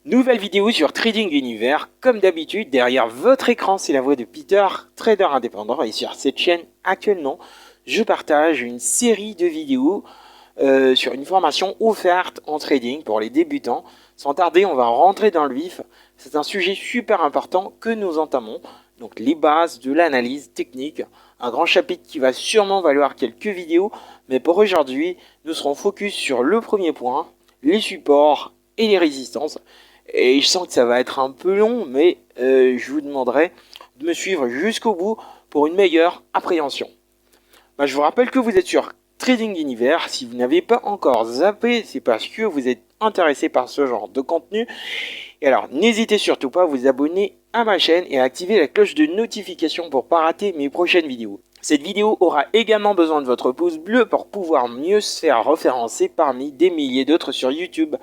Nouvelle vidéo sur Trading Univers. Comme d'habitude, derrière votre écran, c'est la voix de Peter, trader indépendant. Et sur cette chaîne, actuellement, je partage une série de vidéos sur une formation offerte en trading pour les débutants. Sans tarder, on va rentrer dans le vif. C'est un sujet super important que nous entamons. Donc les bases de l'analyse technique. Un grand chapitre qui va sûrement valoir quelques vidéos. Mais pour aujourd'hui, nous serons focus sur le premier point, les supports et les résistances. Et je sens que ça va être un peu long, mais je vous demanderai de me suivre jusqu'au bout pour une meilleure appréhension. Je vous rappelle que vous êtes sur Trading Univers. Si vous n'avez pas encore zappé, c'est parce que vous êtes intéressé par ce genre de contenu. Et alors, n'hésitez surtout pas à vous abonner à ma chaîne et à activer la cloche de notification pour ne pas rater mes prochaines vidéos. Cette vidéo aura également besoin de votre pouce bleu pour pouvoir mieux se faire référencer parmi des milliers d'autres sur YouTube.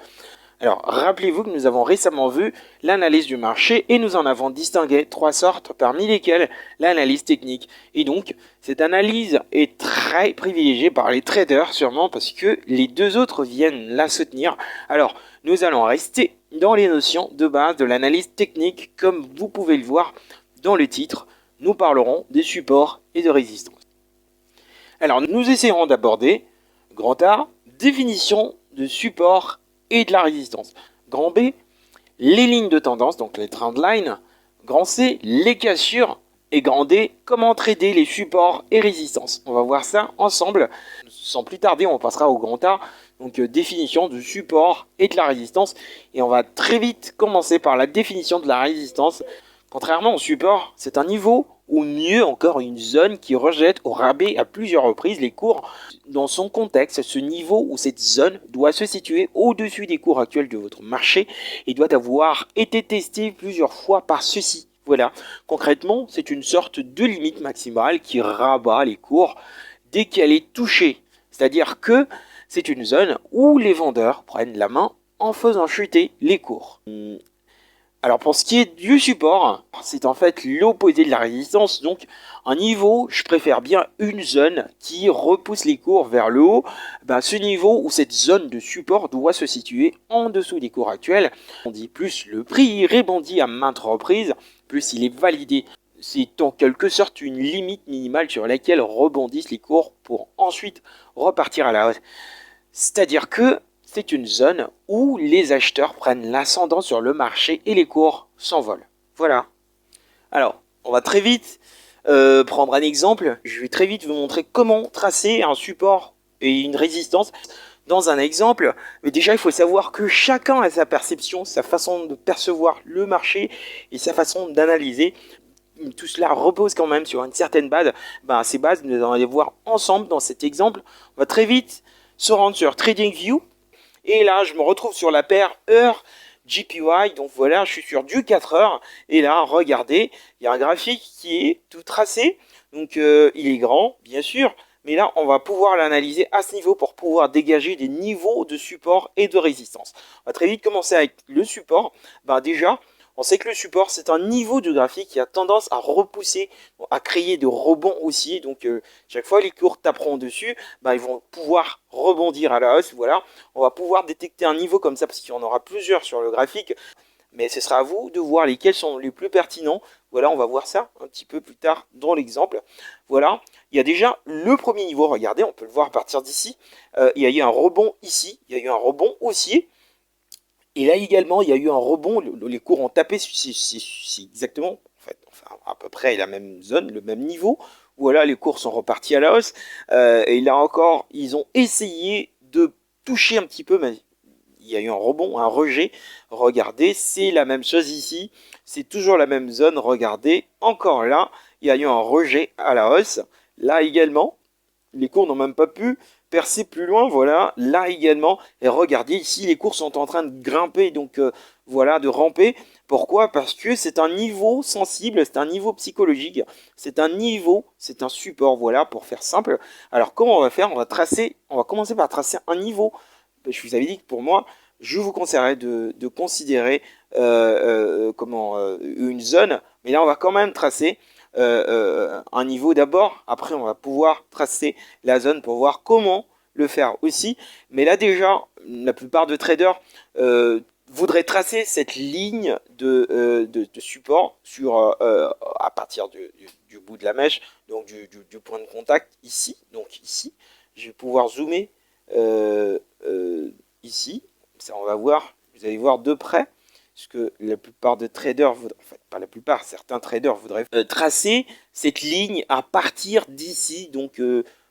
Alors, rappelez-vous que nous avons récemment vu l'analyse du marché et nous en avons distingué 3 sortes, parmi lesquelles l'analyse technique. Et donc, cette analyse est très privilégiée par les traders, sûrement parce que les deux autres viennent la soutenir. Alors, nous allons rester dans les notions de base de l'analyse technique, comme vous pouvez le voir dans le titre. Nous parlerons des supports et de résistances. Alors, nous essaierons d'aborder, grand A, définition de support et de la résistance. Grand B, les lignes de tendance, donc les trendlines. Grand C, les cassures. Et grand D, comment trader les supports et résistances. On va voir ça ensemble. Sans plus tarder, on passera au grand A, donc définition du support et de la résistance. Et on va très vite commencer par la définition de la résistance. Contrairement au support, c'est un niveau ou mieux encore une zone qui rejette au rabais à plusieurs reprises les cours. Dans son contexte, ce niveau ou cette zone doit se situer au-dessus des cours actuels de votre marché et doit avoir été testé plusieurs fois par ceux-ci. Voilà, concrètement, c'est une sorte de limite maximale qui rabat les cours dès qu'elle est touchée. C'est-à-dire que c'est une zone où les vendeurs prennent la main en faisant chuter les cours. Alors pour ce qui est du support, c'est en fait l'opposé de la résistance, donc un niveau, je préfère bien une zone qui repousse les cours vers le haut. Ce niveau ou cette zone de support doit se situer en dessous des cours actuels. On dit plus le prix rebondit à maintes reprises, plus il est validé. C'est en quelque sorte une limite minimale sur laquelle rebondissent les cours pour ensuite repartir à la hausse. C'est-à-dire que c'est une zone où les acheteurs prennent l'ascendant sur le marché et les cours s'envolent. Voilà. Alors, on va très vite prendre un exemple. Je vais très vite vous montrer comment tracer un support et une résistance dans un exemple. Mais déjà, il faut savoir que chacun a sa perception, sa façon de percevoir le marché et sa façon d'analyser. Tout cela repose quand même sur une certaine base. Ces bases, nous allons les voir ensemble dans cet exemple. On va très vite se rendre sur TradingView. Et là, je me retrouve sur la paire heure JPY. Donc voilà, je suis sur du 4 heures. Et là, regardez, il y a un graphique qui est tout tracé. Donc il est grand, bien sûr. Mais là, on va pouvoir l'analyser à ce niveau pour pouvoir dégager des niveaux de support et de résistance. On va très vite commencer avec le support. Déjà, on sait que le support, c'est un niveau de graphique qui a tendance à repousser, à créer de rebonds haussiers. Donc, chaque fois, les cours taperont dessus, ils vont pouvoir rebondir à la hausse. Voilà, on va pouvoir détecter un niveau comme ça parce qu'il y en aura plusieurs sur le graphique. Mais ce sera à vous de voir lesquels sont les plus pertinents. Voilà, on va voir ça un petit peu plus tard dans l'exemple. Voilà, il y a déjà le premier niveau. Regardez, on peut le voir à partir d'ici. Il y a eu un rebond ici, il y a eu un rebond haussier. Et là également, il y a eu un rebond, les cours ont tapé, c'est exactement, à peu près la même zone, le même niveau. Voilà, les cours sont repartis à la hausse. Et là encore, ils ont essayé de toucher un petit peu, mais il y a eu un rebond, un rejet. Regardez, c'est la même chose ici. C'est toujours la même zone. Regardez, encore là, il y a eu un rejet à la hausse. Là également, les cours n'ont même pas pu percer plus loin, voilà, là également, et regardez ici, les cours sont en train de grimper, donc voilà, de ramper. Pourquoi? Parce que c'est un niveau sensible, c'est un niveau psychologique, c'est un niveau, c'est un support, voilà, pour faire simple. Alors comment on va faire? On va commencer par tracer un niveau. Je vous avais dit que pour moi, je vous conseillerais de considérer une zone, mais là on va quand même tracer un niveau d'abord. Après, on va pouvoir tracer la zone pour voir comment le faire aussi. Mais là déjà, la plupart de traders voudrait tracer cette ligne de support à partir du bout de la mèche, donc du point de contact ici. Donc ici, je vais pouvoir zoomer ici. Ça, on va voir, vous allez voir de près, ce que la plupart des traders voudraient, enfin pas la plupart, certains traders voudraient tracer cette ligne à partir d'ici, donc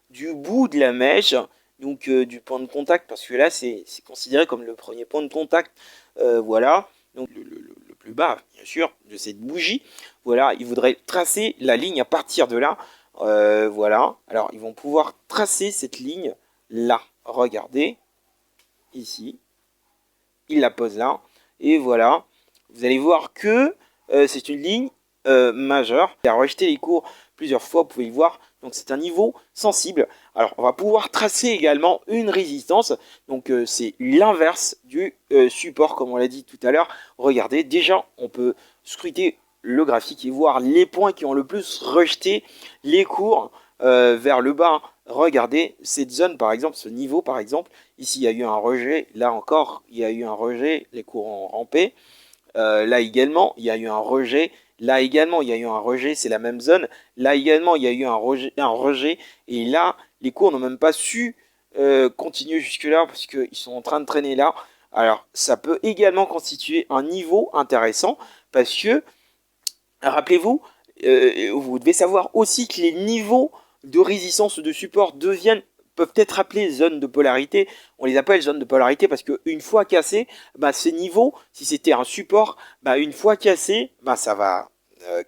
du bout de la mèche, donc du point de contact, parce que là c'est considéré comme le premier point de contact, voilà, donc le plus bas bien sûr de cette bougie, voilà, ils voudraient tracer la ligne à partir de là, voilà, alors ils vont pouvoir tracer cette ligne là, regardez, ici, ils la posent là, et voilà, vous allez voir que c'est une ligne majeure, il a rejeté les cours plusieurs fois, vous pouvez le voir, donc c'est un niveau sensible. Alors on va pouvoir tracer également une résistance, donc c'est l'inverse du support comme on l'a dit tout à l'heure. Regardez, déjà on peut scruter le graphique et voir les points qui ont le plus rejeté les cours vers le bas. Regardez cette zone par exemple, ce niveau par exemple, ici il y a eu un rejet, là encore il y a eu un rejet, les cours ont rampé, là également il y a eu un rejet. Là également, il y a eu un rejet, c'est la même zone. Là également, il y a eu un rejet. Et là, les cours n'ont même pas su continuer jusque-là parce qu'ils sont en train de traîner là. Alors, ça peut également constituer un niveau intéressant parce que, rappelez-vous, vous devez savoir aussi que les niveaux de résistance ou de support peuvent être appelés zones de polarité. On les appelle zones de polarité parce qu'une fois cassé, bah, ces niveaux, si c'était un support, bah, une fois cassé, bah, ça va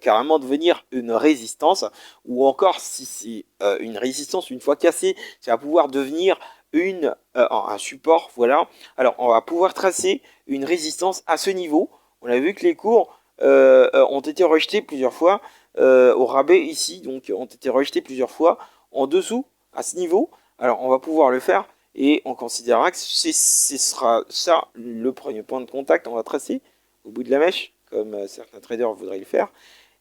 carrément devenir une résistance. Ou encore, si c'est une résistance, une fois cassée, ça va pouvoir devenir un support. Voilà. Alors, on va pouvoir tracer une résistance à ce niveau. On a vu que les cours ont été rejetés plusieurs fois au rabais ici. Donc, ont été rejetés plusieurs fois en dessous, à ce niveau. Alors, on va pouvoir le faire et on considérera que ce sera ça le premier point de contact. On va tracer au bout de la mèche, comme certains traders voudraient le faire.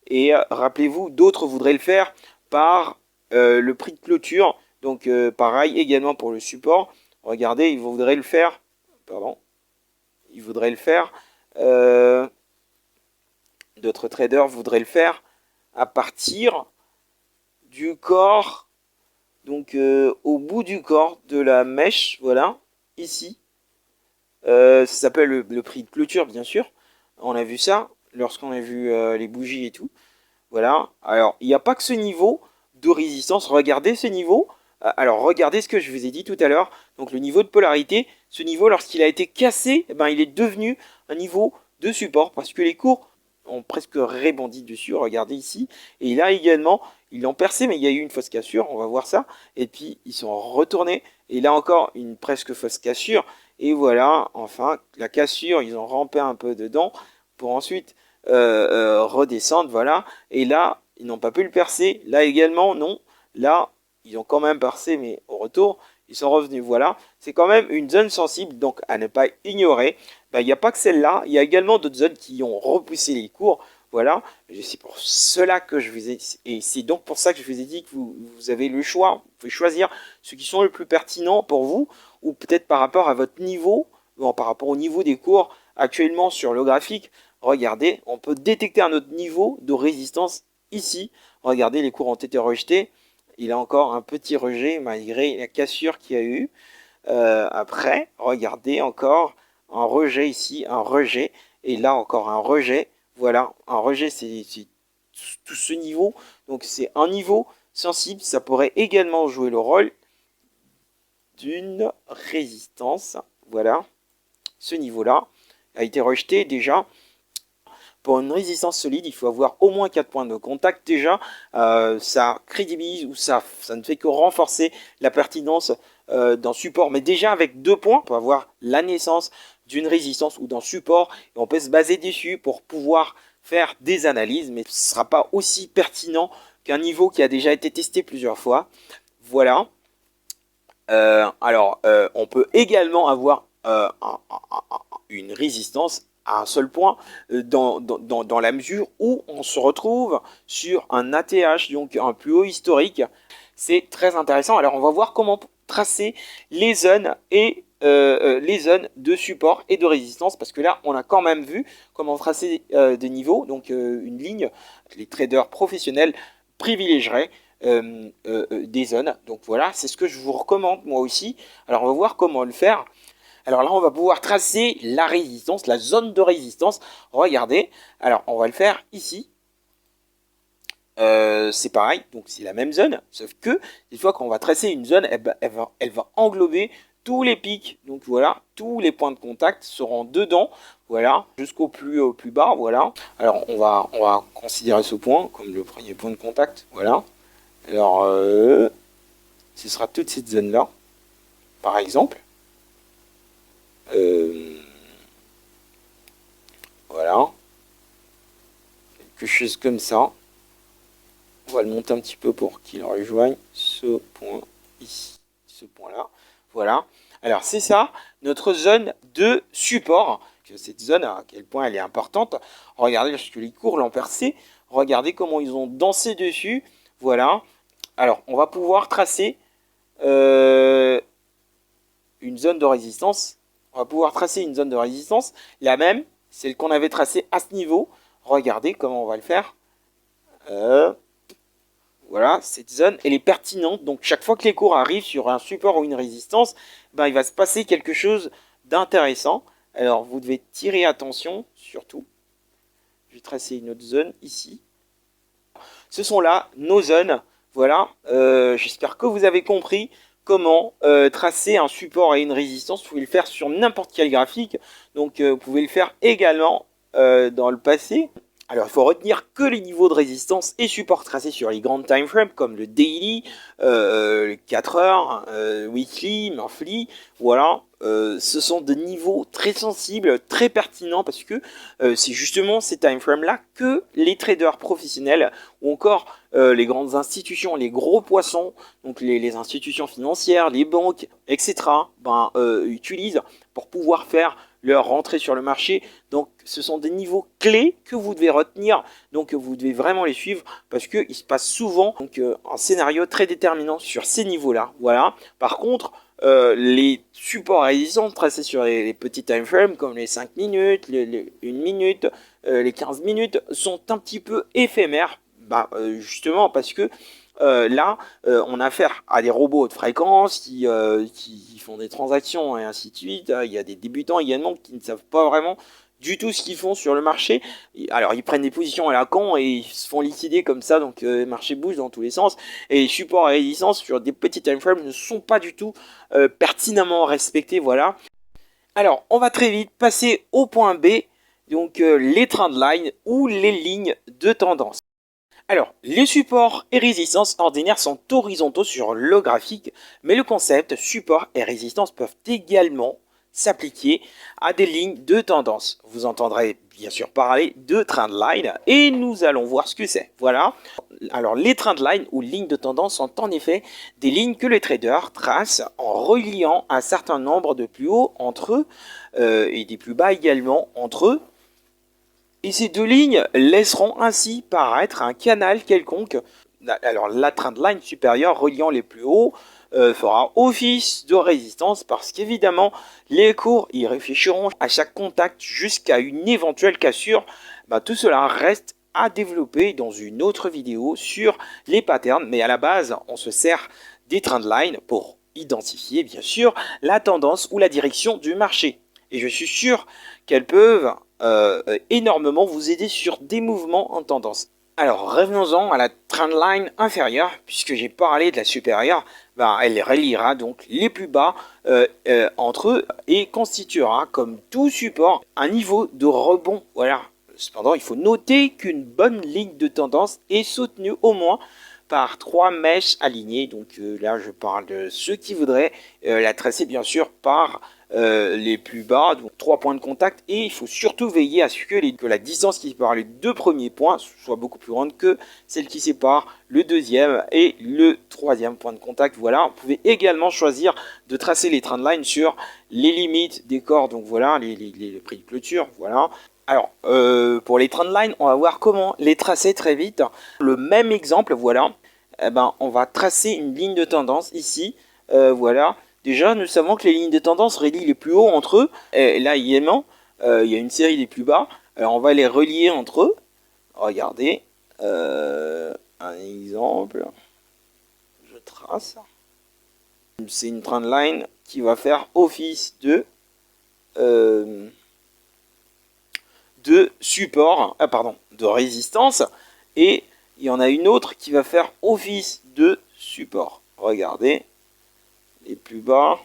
Et rappelez-vous, d'autres voudraient le faire par le prix de clôture. Donc, pareil également pour le support. Regardez, ils voudraient le faire. Pardon. Ils voudraient le faire. D'autres traders voudraient le faire à partir du corps. Donc au bout du corps de la mèche, voilà, ici. Ça s'appelle le prix de clôture, bien sûr. On a vu ça lorsqu'on a vu les bougies et tout. Voilà. Alors, il n'y a pas que ce niveau de résistance. Regardez ce niveau. Alors, regardez ce que je vous ai dit tout à l'heure. Donc, le niveau de polarité. Ce niveau, lorsqu'il a été cassé, eh ben, il est devenu un niveau de support parce que les cours ont presque rebondi dessus. Regardez ici. Et là également, ils l'ont percé, mais il y a eu une fausse cassure. On va voir ça. Et puis, ils sont retournés. Et là encore, une presque fausse cassure. Et voilà, enfin, la cassure, ils ont rampé un peu dedans pour ensuite redescendre. Voilà. Et là, ils n'ont pas pu le percer. Là également, non. Là, ils ont quand même percé, mais au retour, ils sont revenus. Voilà. C'est quand même une zone sensible, donc à ne pas ignorer. Ben, il n'y a pas que celle-là. Il y a également d'autres zones qui ont repoussé les cours. Voilà, c'est pour cela que je vous ai, et c'est donc pour ça que je vous ai dit que vous avez le choix, vous pouvez choisir ceux qui sont les plus pertinents pour vous, ou peut-être par rapport à votre niveau, bon, par rapport au niveau des cours actuellement sur le graphique. Regardez, on peut détecter un autre niveau de résistance ici. Regardez, les cours ont été rejetés. Il a encore un petit rejet malgré la cassure qu'il y a eu. Après, regardez encore un rejet ici, un rejet, et là encore un rejet. Voilà, un rejet, c'est tout ce niveau. Donc c'est un niveau sensible. Ça pourrait également jouer le rôle d'une résistance. Voilà, ce niveau-là a été rejeté déjà. Pour une résistance solide, il faut avoir au moins 4 points de contact déjà. Ça crédibilise ou ça ne fait que renforcer la pertinence d'un support. Mais déjà avec 2 points, on peut avoir la naissance d'une résistance ou d'un support. Et on peut se baser dessus pour pouvoir faire des analyses. Mais ce ne sera pas aussi pertinent qu'un niveau qui a déjà été testé plusieurs fois. Voilà. On peut également avoir une résistance à un seul point dans la mesure où on se retrouve sur un ATH, donc un plus haut historique. C'est très intéressant. Alors on va voir comment tracer les zones et les zones de support et de résistance, parce que là on a quand même vu comment tracer des niveaux, donc une ligne. Les traders professionnels privilégieraient des zones, donc voilà, c'est ce que je vous recommande moi aussi. Alors on va voir comment le faire. Alors là on va pouvoir tracer la résistance, la zone de résistance. Regardez, alors on va le faire ici. C'est pareil, donc c'est la même zone, sauf que une fois qu'on va tracer une zone, elle va englober tous les pics. Donc voilà, tous les points de contact seront dedans, voilà, jusqu'au plus bas, voilà. Alors on va considérer ce point comme le premier point de contact, voilà. Alors ce sera toute cette zone là, par exemple. Voilà, quelque chose comme ça. On va le monter un petit peu pour qu'il rejoigne ce point ici, ce point-là. Voilà. Alors, c'est ça, notre zone de support. Cette zone, à quel point elle est importante. Regardez, lorsque les cours l'ont percé, regardez comment ils ont dansé dessus. Voilà. Alors, on va pouvoir tracer une zone de résistance. On va pouvoir tracer une zone de résistance, la même, celle qu'on avait tracée à ce niveau. Regardez comment on va le faire. Voilà, cette zone, elle est pertinente. Donc, chaque fois que les cours arrivent sur un support ou une résistance, ben, il va se passer quelque chose d'intéressant. Alors, vous devez tirer attention, surtout. Je vais tracer une autre zone ici. Ce sont là nos zones. Voilà, j'espère que vous avez compris comment tracer un support et une résistance. Vous pouvez le faire sur n'importe quel graphique. Donc, vous pouvez le faire également dans le passé. Alors, il faut retenir que les niveaux de résistance et support tracés sur les grandes time frames comme le daily, 4 heures, weekly, monthly, voilà. Ce sont des niveaux très sensibles, très pertinents parce que c'est justement ces time frames là que les traders professionnels ou encore les grandes institutions, les gros poissons, donc les institutions financières, les banques, etc. Utilisent pour pouvoir faire leur rentrée sur le marché. Donc ce sont des niveaux clés que vous devez retenir, donc vous devez vraiment les suivre parce qu'il se passe souvent donc, un scénario très déterminant sur ces niveaux là. Voilà. Par contre, les supports résistants tracés sur les petits time frames comme les 5 minutes, les 1 minute, les 15 minutes sont un petit peu éphémères, justement parce que là, on a affaire à des robots de fréquence qui font des transactions et ainsi de suite. Il y a des débutants également qui ne savent pas vraiment du tout ce qu'ils font sur le marché. Alors, ils prennent des positions à la con et ils se font liquider comme ça. Donc, le marché bouge dans tous les sens. Et les supports et résistances sur des petits time frames ne sont pas du tout pertinemment respectés. Voilà. Alors, on va très vite passer au point B. Donc, les trendlines ou les lignes de tendance. Alors, les supports et résistances ordinaires sont horizontaux sur le graphique, mais le concept support et résistance peuvent également s'appliquer à des lignes de tendance. Vous entendrez bien sûr parler de trendline et nous allons voir ce que c'est. Voilà. Alors, les trendlines ou lignes de tendance sont en effet des lignes que les traders tracent en reliant un certain nombre de plus hauts entre eux et des plus bas également entre eux. Et ces deux lignes laisseront ainsi paraître un canal quelconque. Alors la trendline supérieure reliant les plus hauts fera office de résistance parce qu'évidemment les cours y réfléchiront à chaque contact jusqu'à une éventuelle cassure. Tout cela reste à développer dans une autre vidéo sur les patterns, mais à la base on se sert des trendlines pour identifier bien sûr la tendance ou la direction du marché. Et je suis sûr qu'elles peuvent énormément vous aider sur des mouvements en tendance. Alors revenons-en à la trendline inférieure, puisque j'ai parlé de la supérieure, elle reliera donc les plus bas entre eux et constituera comme tout support un niveau de rebond. Voilà. Cependant, il faut noter qu'une bonne ligne de tendance est soutenue au moins par 3 mèches alignées. Donc là, je parle de ceux qui voudraient la tracer bien sûr par les plus bas, donc 3 points de contact, et il faut surtout veiller à ce que la distance qui sépare les deux premiers points soit beaucoup plus grande que celle qui sépare le deuxième et le troisième point de contact. Voilà, vous pouvez également choisir de tracer les trendlines sur les limites des corps, donc voilà, les prix de clôture, voilà. Alors, pour les trendlines, on va voir comment les tracer très vite. Le même exemple, voilà, on va tracer une ligne de tendance ici, voilà, Déjà, nous savons que les lignes de tendance relient les plus hauts entre eux. Et là, également, il y a une série des plus bas. Alors, on va les relier entre eux. Regardez. Un exemple. Je trace. C'est une trendline qui va faire office de support, de résistance. Et il y en a une autre qui va faire office de support. Regardez. Les plus bas.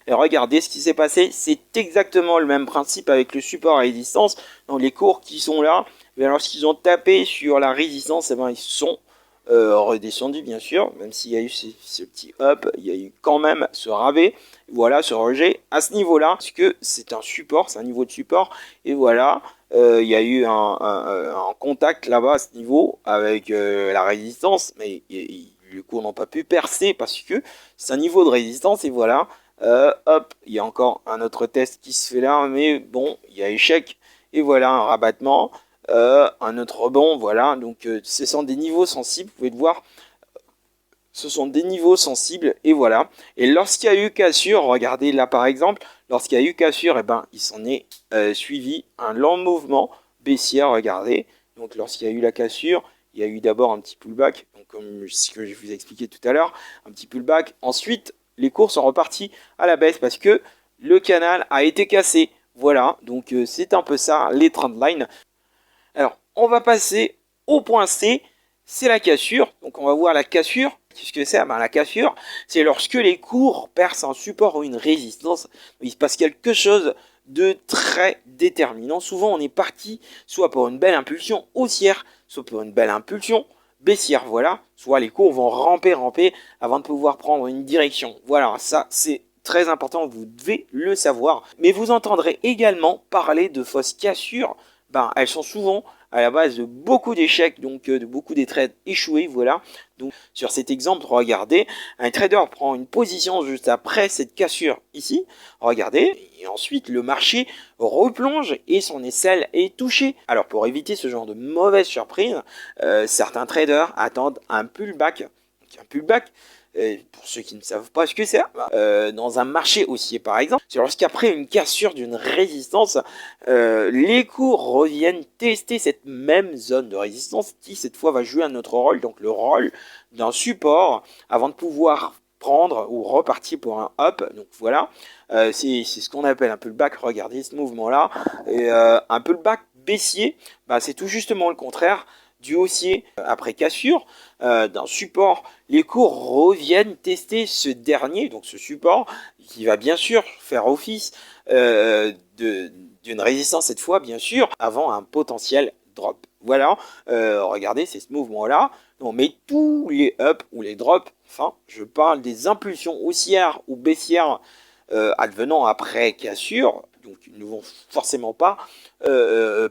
Et regardez ce qui s'est passé, c'est exactement le même principe avec le support à résistance. Donc les cours qui sont là, lorsqu'ils ont tapé sur la résistance, eh ben, ils sont redescendus bien sûr, même s'il y a eu ce petit up, il y a eu quand même ce rabais, voilà, ce rejet à ce niveau-là, parce que c'est un support, c'est un niveau de support, et voilà, il y a eu un contact là-bas à ce niveau avec la résistance, mais les cours n'ont pas pu percer parce que c'est un niveau de résistance, et voilà. Hop, il y a encore un autre test qui se fait là, mais bon, il y a échec. Et voilà, un rabattement, un autre rebond, voilà. Donc, ce sont des niveaux sensibles, vous pouvez le voir. Ce sont des niveaux sensibles, et voilà. Et lorsqu'il y a eu cassure, regardez là par exemple, lorsqu'il y a eu cassure, eh ben, il s'en est suivi un lent mouvement baissière, regardez. Donc, lorsqu'il y a eu la cassure, il y a eu d'abord un petit pullback, donc, comme ce que je vous ai expliqué tout à l'heure, un petit pullback. Ensuite, les cours sont repartis à la baisse parce que le canal a été cassé. Voilà, donc c'est un peu ça, les trendlines. Alors, on va passer au point C, c'est la cassure. Donc, on va voir la cassure. Qu'est-ce que c'est? Ben, la cassure, c'est lorsque les cours percent un support ou une résistance. Il se passe quelque chose de très déterminant. Souvent, on est parti soit pour une belle impulsion haussière, soit pour une belle impulsion baissière, voilà, soit les cours vont ramper avant de pouvoir prendre une direction. Voilà, ça c'est très important, vous devez le savoir. Mais vous entendrez également parler de fausses cassures. Ben, elles sont souvent à la base de beaucoup d'échecs, donc de beaucoup des trades échoués, voilà. Donc sur cet exemple, regardez, un trader prend une position juste après cette cassure ici, regardez, et ensuite le marché replonge et son aisselle est touchée. Alors pour éviter ce genre de mauvaise surprise, certains traders attendent un pullback. Donc, un pullback, pour ceux qui ne savent pas ce que c'est, dans un marché haussier par exemple, c'est lorsqu'après une cassure d'une résistance, les cours reviennent tester cette même zone de résistance qui cette fois va jouer un autre rôle, donc le rôle d'un support avant de pouvoir prendre ou repartir pour un up. Donc voilà, c'est ce qu'on appelle un pullback. Regardez ce mouvement là, et un pullback baissier, bah, c'est tout justement le contraire du haussier après cassure d'un support. Les cours reviennent tester ce dernier, donc ce support qui va bien sûr faire office d'une résistance cette fois bien sûr avant un potentiel drop. Voilà, regardez, c'est ce mouvement là. On met tous les ups ou les drops, enfin je parle des impulsions haussières ou baissières advenant après cassure, donc ils ne vont forcément pas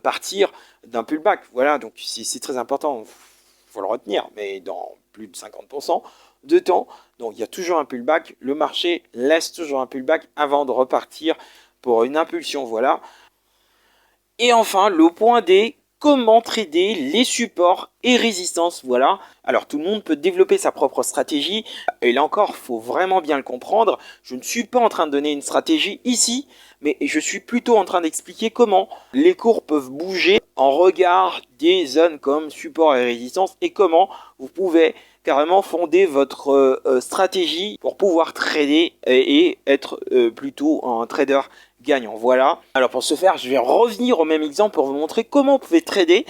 partir d'un pullback. Voilà, donc c'est très important, il faut le retenir, mais dans plus de 50% de temps, donc il y a toujours un pullback, le marché laisse toujours un pullback avant de repartir pour une impulsion, voilà. Et enfin, le point D, comment trader les supports et résistances, voilà. Alors tout le monde peut développer sa propre stratégie, et là encore, il faut vraiment bien le comprendre. Je ne suis pas en train de donner une stratégie ici, mais je suis plutôt en train d'expliquer comment les cours peuvent bouger en regard des zones comme support et résistance, et comment vous pouvez carrément fonder votre stratégie pour pouvoir trader et être plutôt un trader gagnant. Voilà. Alors pour ce faire, je vais revenir au même exemple pour vous montrer comment vous pouvez trader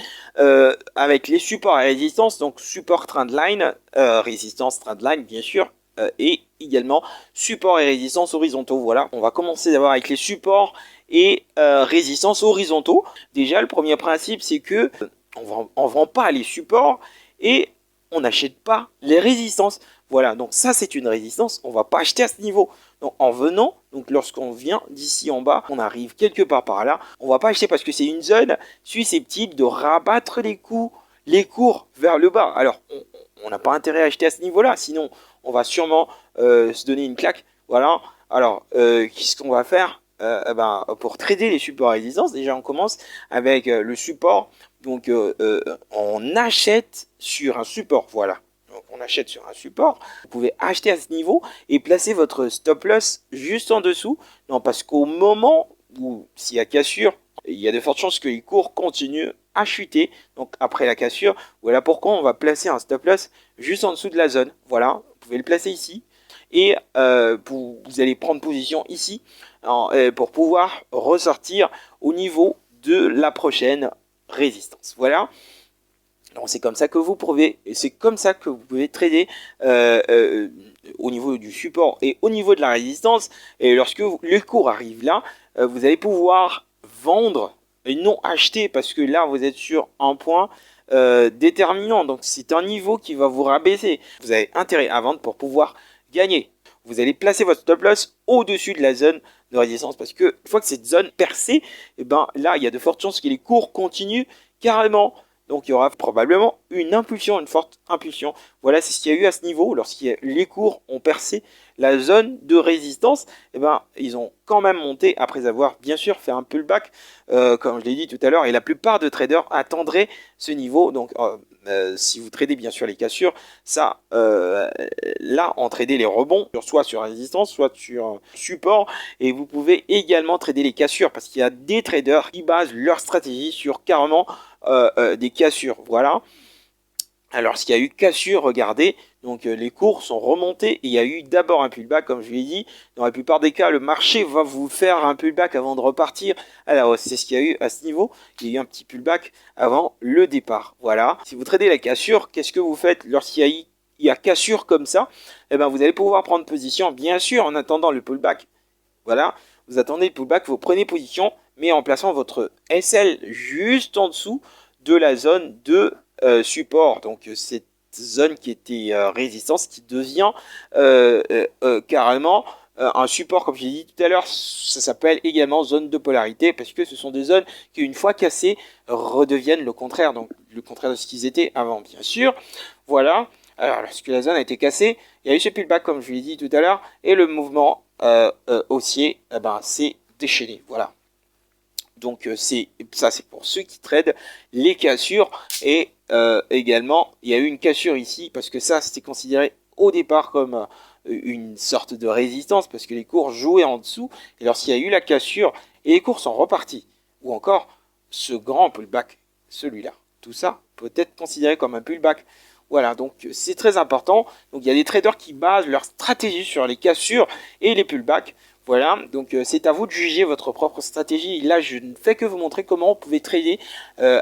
avec les supports et résistances. Donc support trendline, résistance trendline bien sûr, et également support et résistance horizontaux. Voilà. On va commencer d'abord avec les supports et résistance horizontaux. Déjà, le premier principe, c'est que on vend pas les supports et on n'achète pas les résistances. Voilà, donc ça c'est une résistance, on va pas acheter à ce niveau. Donc en venant, donc lorsqu'on vient d'ici en bas, on arrive quelque part par là, on va pas acheter parce que c'est une zone susceptible de rabattre les cours vers le bas. Alors on n'a pas intérêt à acheter à ce niveau-là, sinon on va sûrement se donner une claque. Voilà, alors qu'est-ce qu'on va faire pour trader les supports à résistance, déjà on commence avec le support. Donc on achète sur un support, voilà. Donc on achète sur un support, vous pouvez acheter à ce niveau et placer votre stop loss juste en dessous. Non, parce qu'au moment où s'il y a cassure, il y a de fortes chances que les cours continuent à chuter. Donc après la cassure, voilà pourquoi on va placer un stop loss juste en dessous de la zone. Voilà, vous pouvez le placer ici. Et vous allez prendre position ici pour pouvoir ressortir au niveau de la prochaine résistance. Voilà. C'est comme ça que vous pouvez, c'est comme ça que vous pouvez trader au niveau du support et au niveau de la résistance. Et lorsque le cours arrive là, vous allez pouvoir vendre et non acheter, parce que là vous êtes sur un point déterminant. Donc c'est un niveau qui va vous rabaisser. Vous avez intérêt à vendre pour pouvoir gagner. Vous allez placer votre stop loss au-dessus de la zone de résistance, parce que une fois que cette zone percée, et ben là il y a de fortes chances que les cours continuent carrément. Donc il y aura probablement une impulsion, une forte impulsion. Voilà, c'est ce qu'il y a eu à ce niveau. Lorsque les cours ont percé la zone de résistance, eh ben, ils ont quand même monté après avoir bien sûr fait un pullback, comme je l'ai dit tout à l'heure. Et la plupart de traders attendraient ce niveau. Donc si vous tradez bien sûr les cassures, ça, là, en trader les rebonds, soit sur résistance, soit sur support. Et vous pouvez également trader les cassures, parce qu'il y a des traders qui basent leur stratégie sur carrément des cassures. Voilà. Alors, s'il y a eu cassure, regardez, donc les cours sont remontés et il y a eu d'abord un pullback, comme je l'ai dit. Dans la plupart des cas, le marché va vous faire un pullback avant de repartir à la hausse. C'est ce qu'il y a eu à ce niveau. Il y a eu un petit pullback avant le départ. Voilà. Si vous tradez la cassure, qu'est-ce que vous faites lorsqu'il y a cassure comme ça? Eh ben, vous allez pouvoir prendre position, bien sûr, en attendant le pullback. Voilà. Vous attendez le pullback, vous prenez position, mais en plaçant votre SL juste en dessous de la zone de support. Donc cette zone qui était résistance, qui devient carrément un support, comme j'ai dit tout à l'heure. Ça s'appelle également zone de polarité, parce que ce sont des zones qui, une fois cassées, redeviennent le contraire, donc le contraire de ce qu'ils étaient avant, bien sûr. Voilà. Alors, lorsque la zone a été cassée, il y a eu ce pullback, comme je l'ai dit tout à l'heure, et le mouvement haussier s'est déchaîné. Voilà. Donc ça c'est pour ceux qui tradent les cassures. Et également il y a eu une cassure ici, parce que ça c'était considéré au départ comme une sorte de résistance, parce que les cours jouaient en dessous. Et lorsqu'il y a eu la cassure, et les cours sont repartis, ou encore ce grand pullback, celui-là, tout ça peut être considéré comme un pullback. Voilà, donc c'est très important. Donc il y a des traders qui basent leur stratégie sur les cassures et les pullbacks. Voilà, donc c'est à vous de juger votre propre stratégie. Là, je ne fais que vous montrer comment vous pouvez trader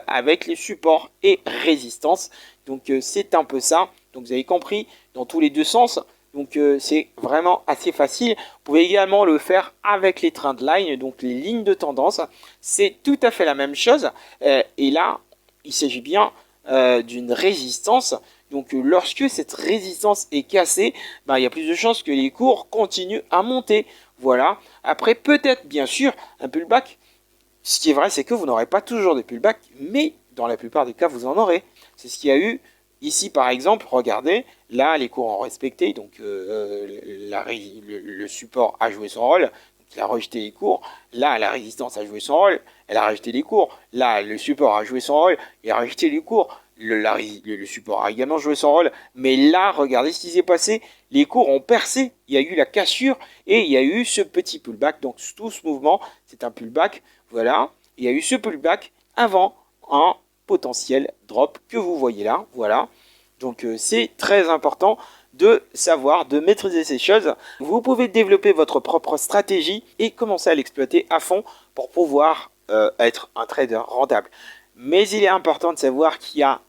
avec les supports et résistances. Donc c'est un peu ça. Donc vous avez compris dans tous les deux sens. Donc c'est vraiment assez facile. Vous pouvez également le faire avec les trendlines, donc les lignes de tendance. C'est tout à fait la même chose. Et là, il s'agit bien d'une résistance. Donc lorsque cette résistance est cassée, il y a plus de chances que les cours continuent à monter. Voilà. Après, peut-être bien sûr un pullback. Ce qui est vrai, c'est que vous n'aurez pas toujours de pullback, mais dans la plupart des cas, vous en aurez. C'est ce qu'il y a eu ici, par exemple. Regardez, là, les cours ont respecté, donc le support a joué son rôle. Donc, il a rejeté les cours. Là, la résistance a joué son rôle. Elle a rejeté les cours. Là, le support a joué son rôle. Il a rejeté les cours. Le support a également joué son rôle. Mais là, regardez ce qui s'est passé. Les cours ont percé. Il y a eu la cassure et il y a eu ce petit pullback. Donc, tout ce mouvement, c'est un pullback. Voilà. Il y a eu ce pullback avant un potentiel drop que vous voyez là. Voilà. Donc, c'est très important de savoir, de maîtriser ces choses. Vous pouvez développer votre propre stratégie et commencer à l'exploiter à fond pour pouvoir être un trader rentable. Mais il est important de savoir qu'il y a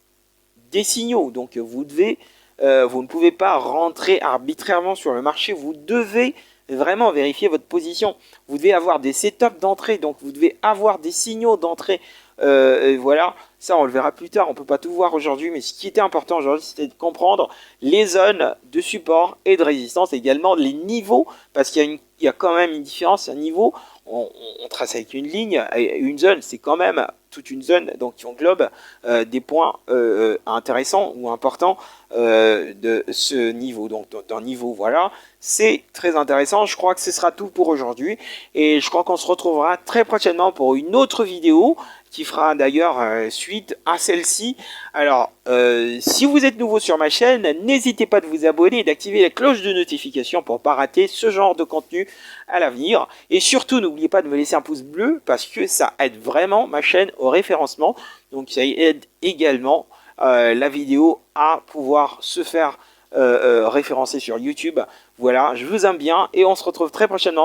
des signaux. Donc vous ne pouvez pas rentrer arbitrairement sur le marché. Vous devez vraiment vérifier votre position. Vous devez avoir des setups d'entrée. Donc vous devez avoir des signaux d'entrée. Voilà, ça on le verra plus tard. On ne peut pas tout voir aujourd'hui. Mais ce qui était important aujourd'hui, c'était de comprendre les zones de support et de résistance. Également les niveaux. Parce qu'il y a quand même une différence. Un niveau, on trace avec une ligne. Et une zone, c'est quand même toute une zone, donc qui englobe des points intéressants ou importants de ce niveau. Donc d'un niveau, voilà, c'est très intéressant. Je crois que ce sera tout pour aujourd'hui et je crois qu'on se retrouvera très prochainement pour une autre vidéo qui fera d'ailleurs suite à celle-ci. Alors, si vous êtes nouveau sur ma chaîne, n'hésitez pas de vous abonner et d'activer la cloche de notification pour ne pas rater ce genre de contenu à l'avenir. Et surtout, n'oubliez pas de me laisser un pouce bleu parce que ça aide vraiment ma chaîne au référencement. Donc, ça aide également la vidéo à pouvoir se faire référencer sur YouTube. Voilà, je vous aime bien et on se retrouve très prochainement.